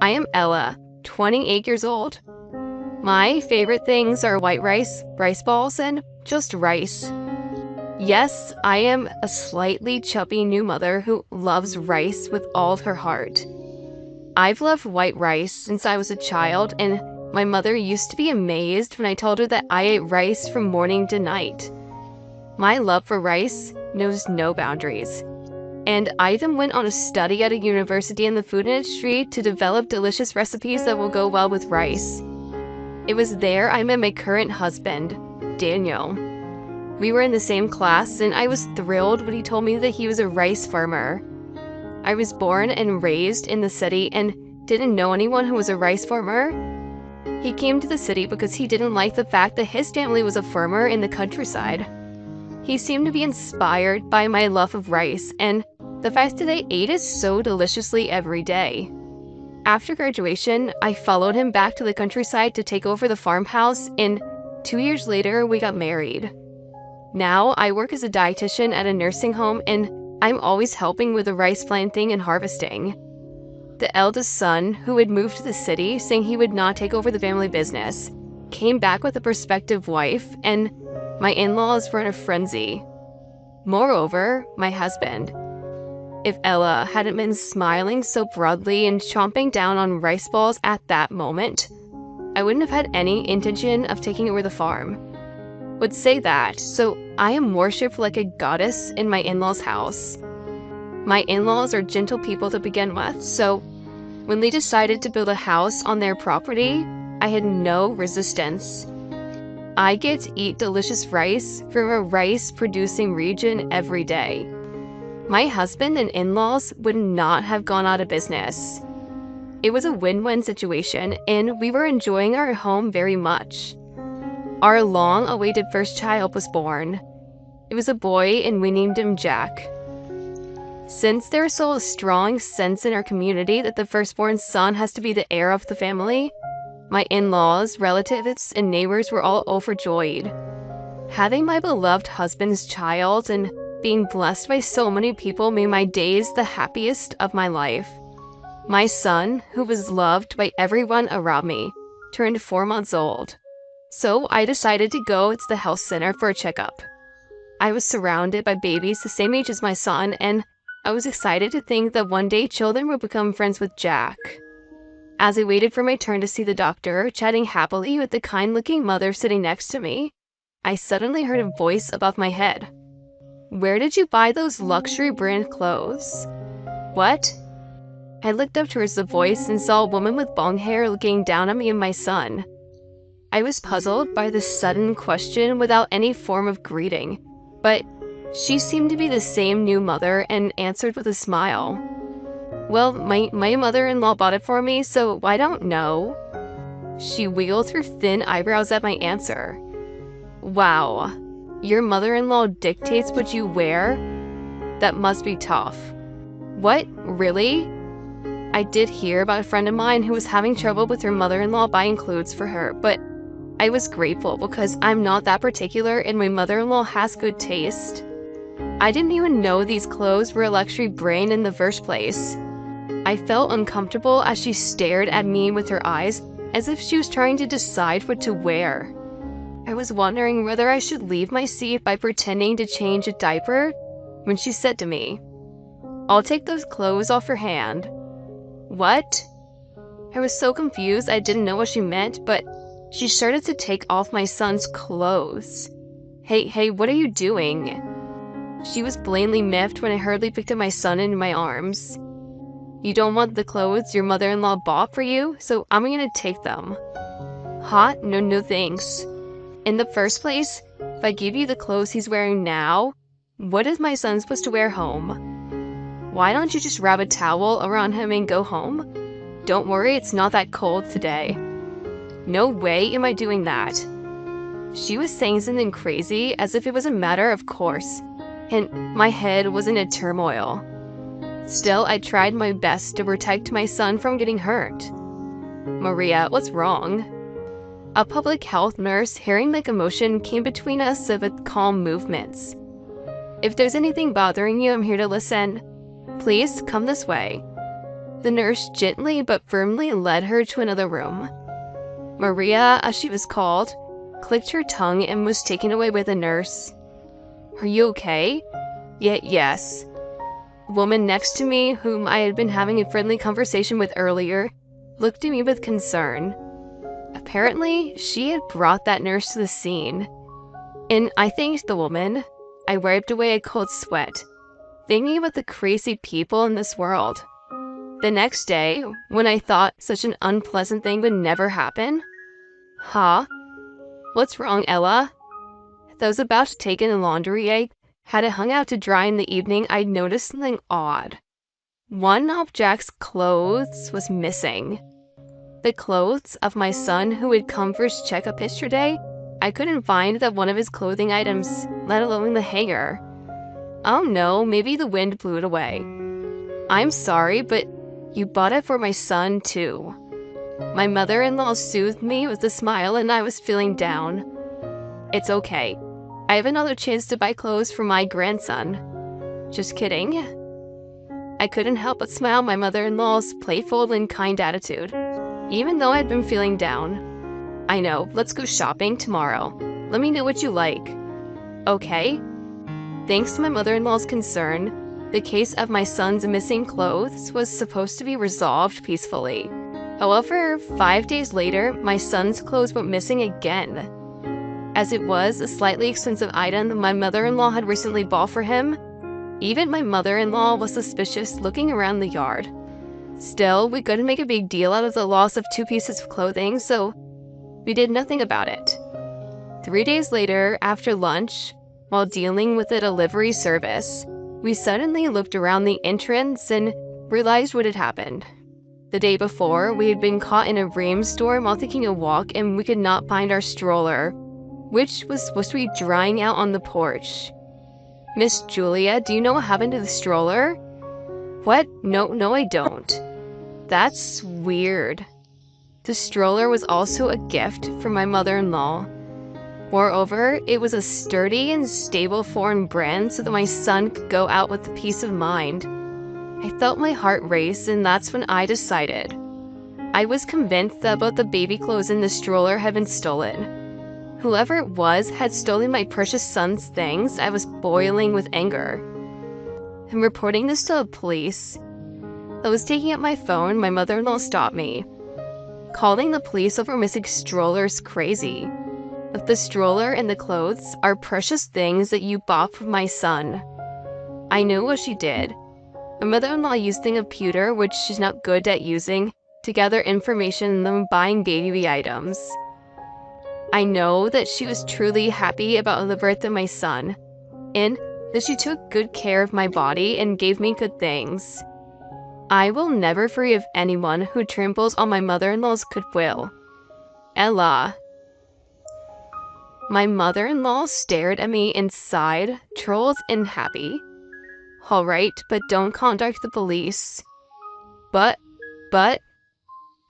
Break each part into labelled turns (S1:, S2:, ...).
S1: I am Ella, 28 years old. My favorite things are white rice balls, and just rice. Yes, I am a slightly chubby new mother who loves rice with all of her heart. I've loved white rice since I was a child, and my mother used to be amazed when I told her that I ate rice from morning to night. My love for rice knows no boundaries. And I even went on a study at a university in the food industry to develop delicious recipes that will go well with rice. It was there I met my current husband, Daniel. We were in the same class, and I was thrilled when he told me that he was a rice farmer. I was born and raised in the city and didn't know anyone who was a rice farmer. He came to the city because he didn't like the fact that his family was a farmer in the countryside. He seemed to be inspired by my love of rice and the fact that I ate it so deliciously every day. After graduation, I followed him back to the countryside to take over the farmhouse, and 2 years later, we got married. Now, I work as a dietitian at a nursing home, and I'm always helping with the rice planting and harvesting. The eldest son, who had moved to the city saying he would not take over the family business, came back with a prospective wife, and my in-laws were in a frenzy. Moreover, my husband. If Ella hadn't been smiling so broadly and chomping down on rice balls at that moment, I wouldn't have had any intention of taking over the farm. Would say that, so I am worshipped like a goddess in my in-laws' house. My in-laws are gentle people to begin with, so when they decided to build a house on their property, I had no resistance. I get to eat delicious rice from a rice-producing region every day. My husband and in-laws would not have gone out of business. It was a win-win situation, and we were enjoying our home very much. Our long-awaited first child was born. It was a boy, and we named him Jack. Since there is still a strong sense in our community that the firstborn son has to be the heir of the family, my in-laws, relatives, and neighbors were all overjoyed. Having my beloved husband's child and being blessed by so many people made my days the happiest of my life. My son, who was loved by everyone around me, turned 4 months old. So I decided to go to the health center for a checkup. I was surrounded by babies the same age as my son, and I was excited to think that one day children would become friends with Jack. As I waited for my turn to see the doctor, chatting happily with the kind-looking mother sitting next to me, I suddenly heard a voice above my head. "Where did you buy those luxury brand clothes?" What? I looked up towards the voice and saw a woman with long hair looking down at me and my son. I was puzzled by this sudden question without any form of greeting, but she seemed to be the same new mother and answered with a smile. "Well, my mother-in-law bought it for me, so I don't know." She wiggled her thin eyebrows at my answer. "Wow. Your mother-in-law dictates what you wear? That must be tough." "What? Really?" I did hear about a friend of mine who was having trouble with her mother-in-law buying clothes for her, but I was grateful because I'm not that particular and my mother-in-law has good taste. I didn't even know these clothes were a luxury brand in the first place. I felt uncomfortable as she stared at me with her eyes as if she was trying to decide what to wear. I was wondering whether I should leave my seat by pretending to change a diaper when she said to me, "I'll take those clothes off your hand." What? I was so confused I didn't know what she meant, but she started to take off my son's clothes. Hey, what are you doing?" She was plainly miffed when I hurriedly picked up my son into my arms. "You don't want the clothes your mother-in-law bought for you, so I'm gonna take them." "Hot? No thanks. In the first place, if I give you the clothes he's wearing now, what is my son supposed to wear home? Why don't you just wrap a towel around him and go home? Don't worry, it's not that cold today." "No way am I doing that." She was saying something crazy as if it was a matter of course, and my head was in a turmoil. Still, I tried my best to protect my son from getting hurt. "Maria, what's wrong?" A public health nurse, hearing my commotion, came between us with calm movements. "If there's anything bothering you, I'm here to listen. Please, come this way." The nurse gently but firmly led her to another room. Maria, as she was called, clicked her tongue and was taken away by the nurse. "Are you okay?" Yes. The woman next to me, whom I had been having a friendly conversation with earlier, looked at me with concern. Apparently, she had brought that nurse to the scene. And I thanked the woman. I wiped away a cold sweat, thinking about the crazy people in this world. The next day, when I thought such an unpleasant thing would never happen. "Huh? What's wrong, Ella?" As I was about to take in the laundry I had it hung out to dry in the evening, I noticed something odd. One of Jack's clothes was missing. The clothes of my son who had come for his checkup yesterday. I couldn't find that one of his clothing items, let alone the hanger. Oh no, maybe the wind blew it away. "I'm sorry, but you bought it for my son too." My mother-in-law soothed me with a smile and I was feeling down. "It's okay. I have another chance to buy clothes for my grandson." "Just kidding." I couldn't help but smile at my mother-in-law's playful and kind attitude, even though I'd been feeling down. "I know, let's go shopping tomorrow. Let me know what you like." "Okay." Thanks to my mother-in-law's concern, the case of my son's missing clothes was supposed to be resolved peacefully. However, 5 days later, my son's clothes went missing again. As it was a slightly expensive item my mother-in-law had recently bought for him, even my mother-in-law was suspicious looking around the yard. Still, we couldn't make a big deal out of the loss of 2 pieces of clothing, so we did nothing about it. 3 days later, after lunch, while dealing with the delivery service, we suddenly looked around the entrance and realized what had happened. The day before, we had been caught in a Reams store while taking a walk and we could not find our stroller, which was supposed to be drying out on the porch. "Miss Julia, do you know what happened to the stroller?" "What? No, I don't." "That's weird." The stroller was also a gift from my mother-in-law. Moreover, it was a sturdy and stable foreign brand so that my son could go out with peace of mind. I felt my heart race, and that's when I decided. I was convinced that both the baby clothes and the stroller had been stolen. Whoever it was had stolen my precious son's things. I was boiling with anger. I'm reporting this to the police. I was taking out my phone, my mother-in-law stopped me. "Calling the police over a missing stroller is crazy. But the stroller and the clothes are precious things that you bought for my son." I knew what she did. My mother-in-law used the computer, which she's not good at using, to gather information on buying baby items. I know that she was truly happy about the birth of my son, and that she took good care of my body and gave me good things. I will never forgive anyone who tramples on my mother-in-law's goodwill. Ella. My mother-in-law stared at me inside, trolled and happy. "All right, but don't contact the police." But,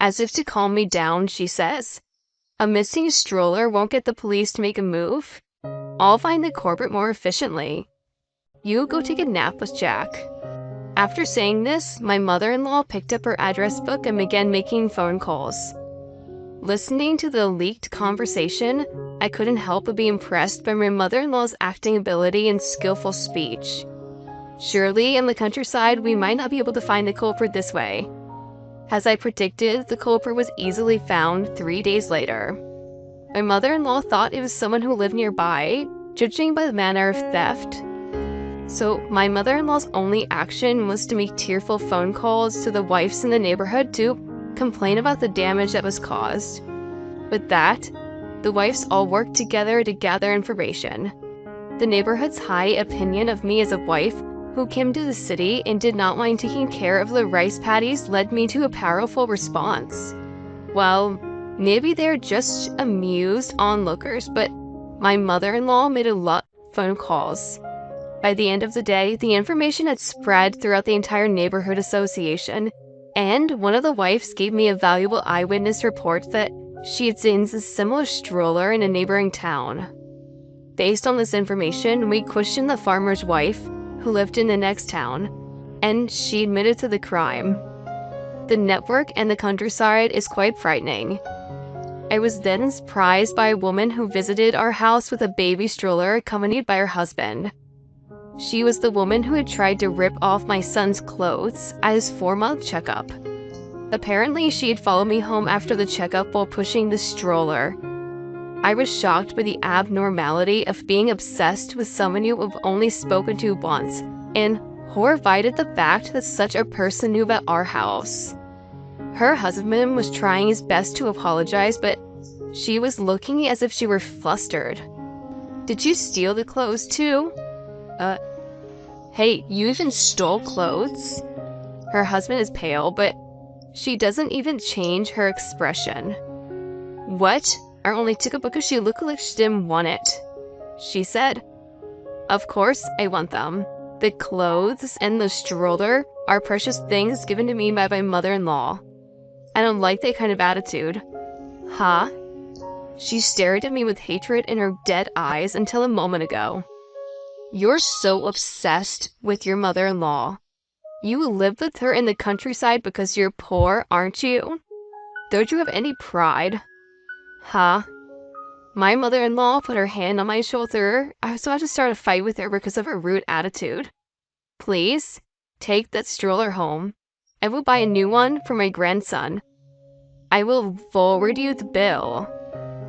S1: as if to calm me down, she says, "A missing stroller won't get the police to make a move. I'll find the culprit more efficiently. You go take a nap with Jack." After saying this, my mother-in-law picked up her address book and began making phone calls. Listening to the leaked conversation, I couldn't help but be impressed by my mother-in-law's acting ability and skillful speech. Surely, in the countryside, we might not be able to find the culprit this way. As I predicted, the culprit was easily found 3 days later. My mother-in-law thought it was someone who lived nearby, judging by the manner of theft. So my mother-in-law's only action was to make tearful phone calls to the wives in the neighborhood to complain about the damage that was caused. With that, the wives all worked together to gather information. The neighborhood's high opinion of me as a wife who came to the city and did not mind taking care of the rice paddies led me to a powerful response. Well, maybe they're just amused onlookers, but my mother-in-law made a lot of phone calls. By the end of the day, the information had spread throughout the entire neighborhood association, and one of the wives gave me a valuable eyewitness report that she had seen a similar stroller in a neighboring town. Based on this information, we questioned the farmer's wife, who lived in the next town, and she admitted to the crime. The network and the countryside is quite frightening. I was then surprised by a woman who visited our house with a baby stroller accompanied by her husband. She was the woman who had tried to rip off my son's clothes at his 4-month checkup. Apparently, she had followed me home after the checkup while pushing the stroller. I was shocked by the abnormality of being obsessed with someone you have only spoken to once, and horrified at the fact that such a person knew about our house. Her husband was trying his best to apologize, but she was looking as if she were flustered. "Did you steal the clothes too?" Hey, you even stole clothes?" Her husband is pale, but she doesn't even change her expression. "What? I only took it because she looked like she didn't want it," she said. "Of course I want them. The clothes and the stroller are precious things given to me by my mother-in-law. I don't like that kind of attitude." "Huh?" She stared at me with hatred in her dead eyes until a moment ago. "You're so obsessed with your mother-in-law. You live with her in the countryside because you're poor, aren't you? Don't you have any pride?" "Huh?" My mother-in-law put her hand on my shoulder. I was about to start a fight with her because of her rude attitude. "Please, take that stroller home. I will buy a new one for my grandson. I will forward you the bill,"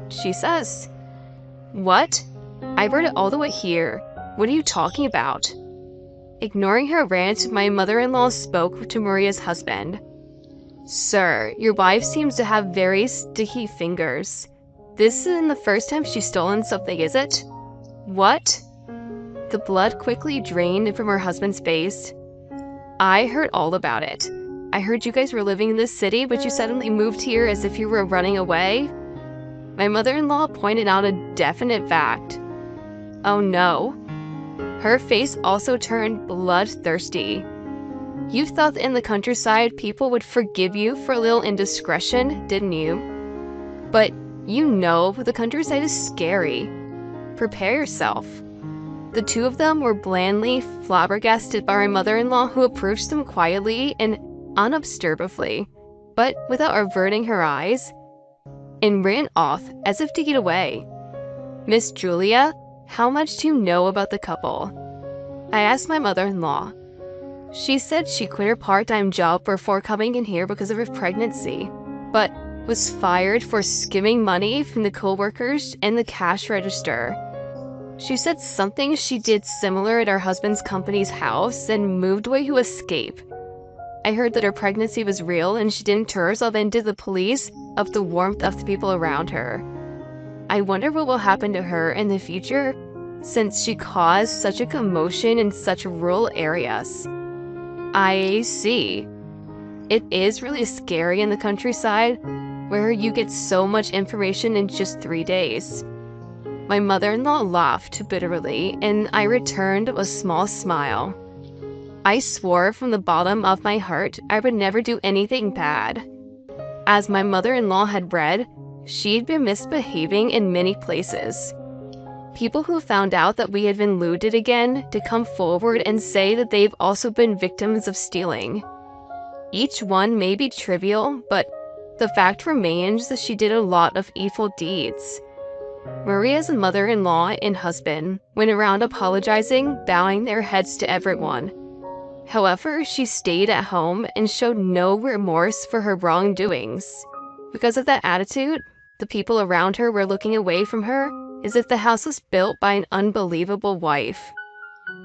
S1: she says. "What? I wrote it all the way here. What are you talking about?" Ignoring her rant, my mother-in-law spoke to Maria's husband. "Sir, your wife seems to have very sticky fingers. This isn't the first time she's stolen something, is it?" "What?" The blood quickly drained from her husband's face. "I heard all about it. I heard you guys were living in this city, but you suddenly moved here as if you were running away." My mother-in-law pointed out a definite fact. "Oh no." Her face also turned bloodthirsty. "You thought that in the countryside people would forgive you for a little indiscretion, didn't you? But you know the countryside is scary. Prepare yourself." The two of them were blandly flabbergasted by my mother-in-law, who approached them quietly and unobtrusively, but without averting her eyes, and ran off as if to get away. "Miss Julia, how much do you know about the couple?" I asked my mother-in-law. She said she quit her part-time job before coming in here because of her pregnancy, but was fired for skimming money from the co-workers and the cash register. She said something she did similar at her husband's company's house and moved away to escape. I heard that her pregnancy was real and she didn't turn herself into the police of the warmth of the people around her. I wonder what will happen to her in the future, since she caused such a commotion in such rural areas. I see. It is really scary in the countryside, where you get so much information in just 3 days. My mother-in-law laughed bitterly, and I returned a small smile. I swore from the bottom of my heart I would never do anything bad. As my mother-in-law had read, she'd been misbehaving in many places. People who found out that we had been looted again to come forward and say that they've also been victims of stealing. Each one may be trivial, but the fact remains that she did a lot of evil deeds. Maria's mother-in-law and husband went around apologizing, bowing their heads to everyone. However, she stayed at home and showed no remorse for her wrongdoings. Because of that attitude, the people around her were looking away from her as if the house was built by an unbelievable wife.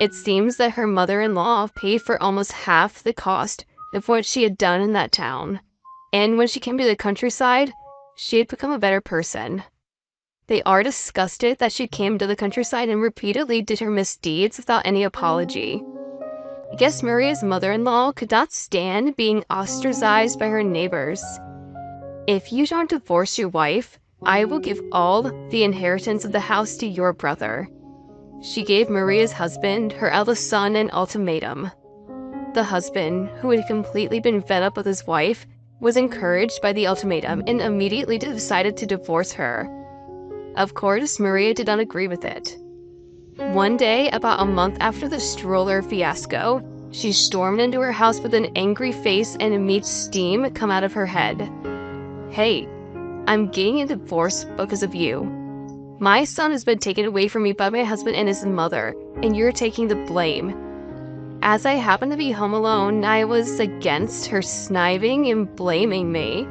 S1: It seems that her mother-in-law paid for almost half the cost of what she had done in that town. And when she came to the countryside, she had become a better person. They are disgusted that she came to the countryside and repeatedly did her misdeeds without any apology. I guess Maria's mother-in-law could not stand being ostracized by her neighbors. "If you don't divorce your wife, I will give all the inheritance of the house to your brother." She gave Maria's husband, her eldest son, an ultimatum. The husband, who had completely been fed up with his wife, was encouraged by the ultimatum and immediately decided to divorce her. Of course, Maria did not agree with it. One day, about a month after the stroller fiasco, She stormed into her house with an angry face and immediate steam come out of her head. "Hey, I'm getting a divorce because of you. My son has been taken away from me by my husband and his mother, and you're taking the blame." As I happened to be home alone, I was against her sniving and blaming me,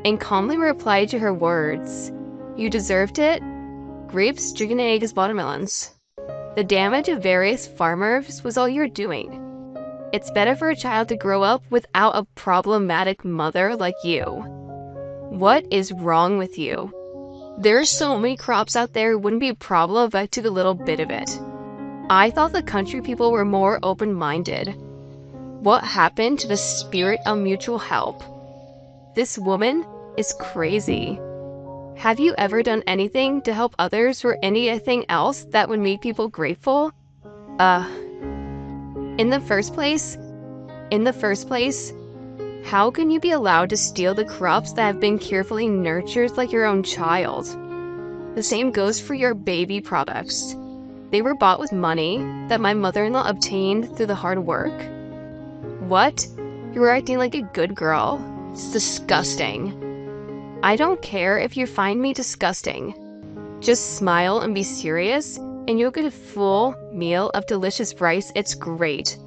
S1: and calmly replied to her words. "You deserved it. Grapes, chicken eggs, watermelons. The damage of various farmers was all you're doing. It's better for a child to grow up without a problematic mother like you. What is wrong with you? There's so many crops out there, it wouldn't be a problem if I took a little bit of it. I thought the country people were more open-minded. What happened to the spirit of mutual help? This woman is crazy. Have you ever done anything to help others or anything else that would make people grateful? In the first place, how can you be allowed to steal the crops that have been carefully nurtured like your own child? The same goes for your baby products. They were bought with money that my mother-in-law obtained through the hard work. What? You were acting like a good girl? It's disgusting. I don't care if you find me disgusting. Just smile and be serious, and you'll get a full meal of delicious rice. It's great.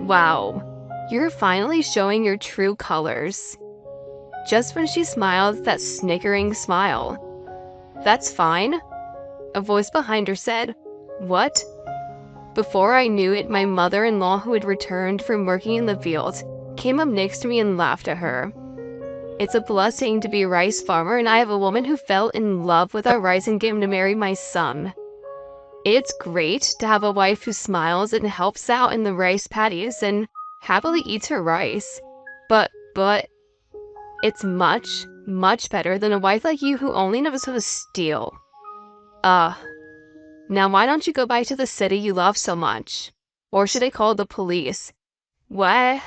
S1: Wow, you're finally showing your true colors." Just when she smiled that snickering smile. "That's fine," a voice behind her said. "What?" Before I knew it, my mother-in-law, who had returned from working in the field, came up next to me and laughed at her. "It's a blessing to be a rice farmer, and I have a woman who fell in love with our rice and came to marry my son. It's great to have a wife who smiles and helps out in the rice paddies and happily eats her rice. But it's much, much better than a wife like you who only knows how to steal. Now why don't you go back to the city you love so much? Or should I call the police?" What?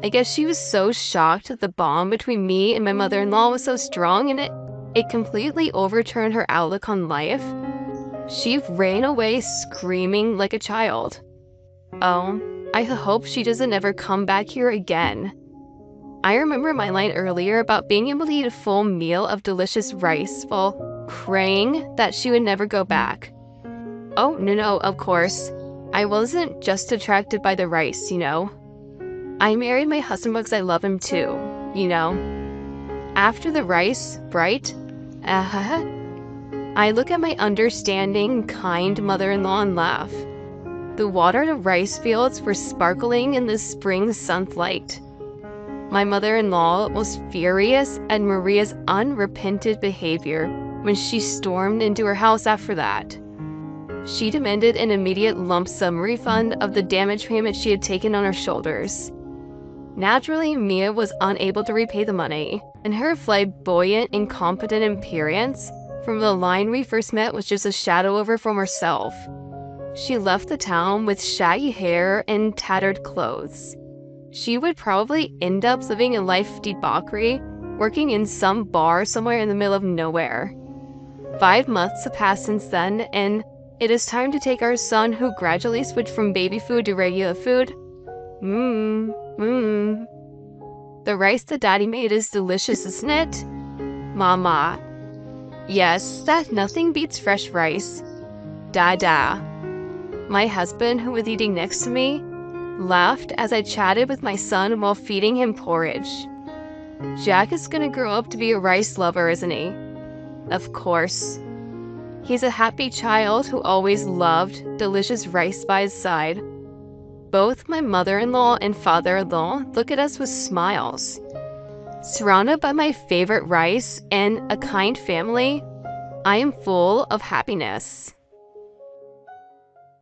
S1: I guess she was so shocked that the bond between me and my mother-in-law was so strong, and it completely overturned her outlook on life. She ran away screaming like a child. Oh, I hope she doesn't ever come back here again. I remember my line earlier about being able to eat a full meal of delicious rice while praying that she would never go back. Oh, no, of course. I wasn't just attracted by the rice, you know. I married my husband because I love him too, you know. After the rice, bright, I look at my understanding, kind mother-in-law and laugh. The watered rice fields were sparkling in the spring sunlight. My mother-in-law was furious at Maria's unrepentant behavior when she stormed into her house after that. She demanded an immediate lump sum refund of the damage payment she had taken on her shoulders. Naturally, Mia was unable to repay the money, and her flamboyant, incompetent appearance from the line we first met was just a shadow of her former self. She left the town with shaggy hair and tattered clothes. She would probably end up living a life of debauchery, working in some bar somewhere in the middle of nowhere. 5 months have passed since then, and it is time to take our son, who gradually switched from baby food to regular food. The rice that Daddy made is delicious, isn't it? Mama. Yes, that nothing beats fresh rice. Dada. My husband, who was eating next to me, laughed as I chatted with my son while feeding him porridge. Jack is gonna grow up to be a rice lover, isn't he? Of course. He's a happy child who always loved delicious rice by his side. Both my mother-in-law and father-in-law look at us with smiles. Surrounded by my favorite rice and a kind family, I am full of happiness.